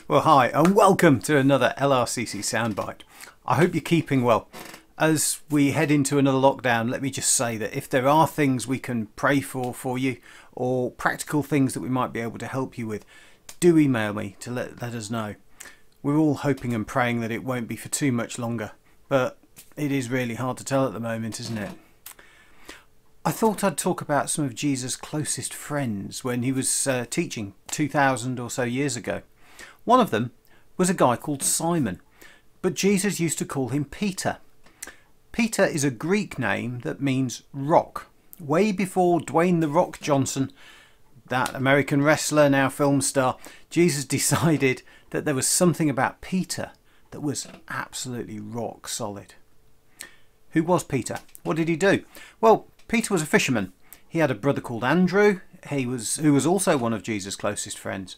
Well, hi and welcome to another LRCC Soundbite. I hope you're keeping well. As we head into another lockdown, let me just say that if there are things we can pray for you, or practical things that we might be able to help you with, do email me to let us know. We're all hoping and praying that it won't be for too much longer, but it is really hard to tell at the moment, isn't it? I thought I'd talk about some of Jesus' closest friends when he was teaching 2,000 or so years ago. One of them was a guy called Simon, but Jesus used to call him Peter. Peter is a Greek name that means rock. Way before Dwayne "The Rock" Johnson, that American wrestler, now film star, Jesus decided that there was something about Peter that was absolutely rock solid. Who was Peter? What did he do? Well, Peter was a fisherman. He had a brother called Andrew, who was also one of Jesus' closest friends.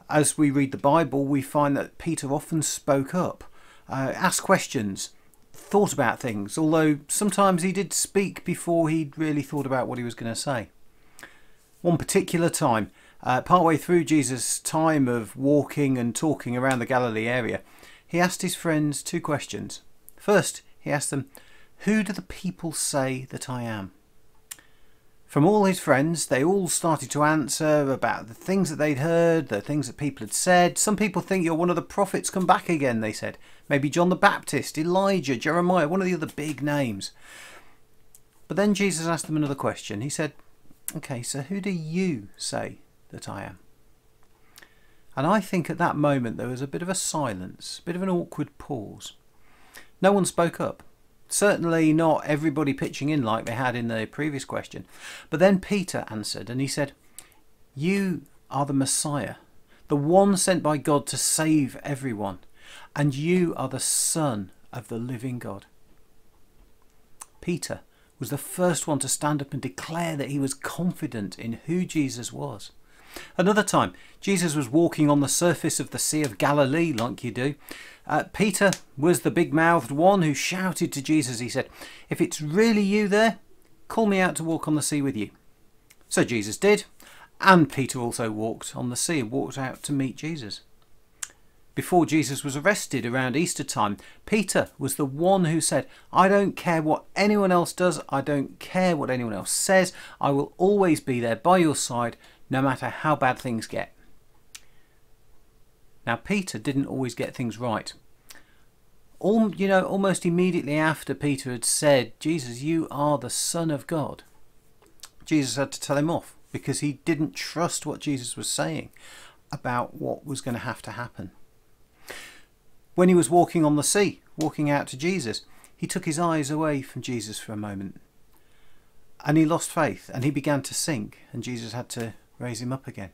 As we read the Bible, we find that Peter often spoke up, asked questions, thought about things, although sometimes he did speak before he'd really thought about what he was going to say. One particular time, partway through Jesus' time of walking and talking around the Galilee area, he asked his friends two questions. First, he asked them, "Who do the people say that I am?" From all his friends, they all started to answer about the things that they'd heard, the things that people had said. Some people think you're one of the prophets come back again, they said. Maybe John the Baptist, Elijah, Jeremiah, one of the other big names. But then Jesus asked them another question. He said, "Okay, so who do you say that I am?" And I think at that moment there was a bit of a silence, a bit of an awkward pause. No one spoke up. Certainly not everybody pitching in like they had in the previous question. But then Peter answered and he said, "You are the Messiah, the one sent by God to save everyone, and you are the Son of the living God." Peter was the first one to stand up and declare that he was confident in who Jesus was. Another time, Jesus was walking on the surface of the Sea of Galilee like you do. Peter was the big-mouthed one who shouted to Jesus. He said, "If it's really you there, call me out to walk on the sea with you." So Jesus did, and Peter also walked on the sea and walked out to meet Jesus. Before Jesus was arrested around Easter time, Peter was the one who said, "I don't care what anyone else does, I don't care what anyone else says, I will always be there by your side, no matter how bad things get." Now, Peter didn't always get things right. Almost immediately after Peter had said, "Jesus, you are the Son of God," Jesus had to tell him off because he didn't trust what Jesus was saying about what was going to have to happen. When he was walking on the sea, walking out to Jesus, he took his eyes away from Jesus for a moment. And he lost faith and he began to sink, and Jesus had to raise him up again.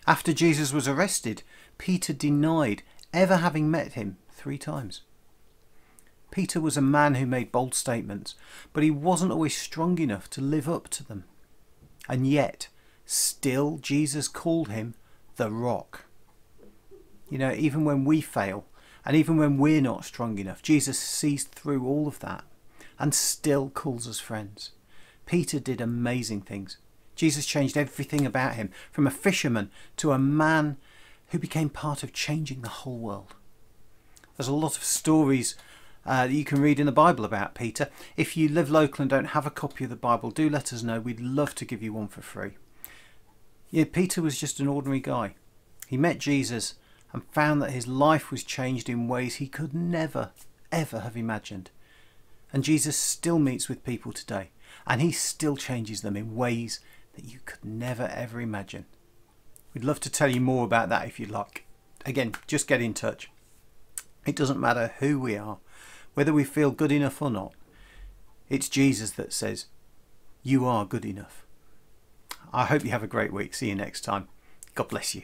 After Jesus was arrested, Peter denied ever having met him 3 times. Peter was a man who made bold statements, but he wasn't always strong enough to live up to them. And yet, still Jesus called him the Rock. Even when we fail, and even when we're not strong enough, Jesus sees through all of that and still calls us friends. Peter did amazing things. Jesus changed everything about him, from a fisherman to a man who became part of changing the whole world. There's a lot of stories that you can read in the Bible about Peter. If you live local and don't have a copy of the Bible, do let us know. We'd love to give you one for free. Peter was just an ordinary guy. He met Jesus and found that his life was changed in ways he could never, ever have imagined. And Jesus still meets with people today, and he still changes them in ways that you could never, ever imagine. We'd love to tell you more about that if you'd like. Again, just get in touch. It doesn't matter who we are, whether we feel good enough or not. It's Jesus that says, "You are good enough." I hope you have a great week. See you next time. God bless you.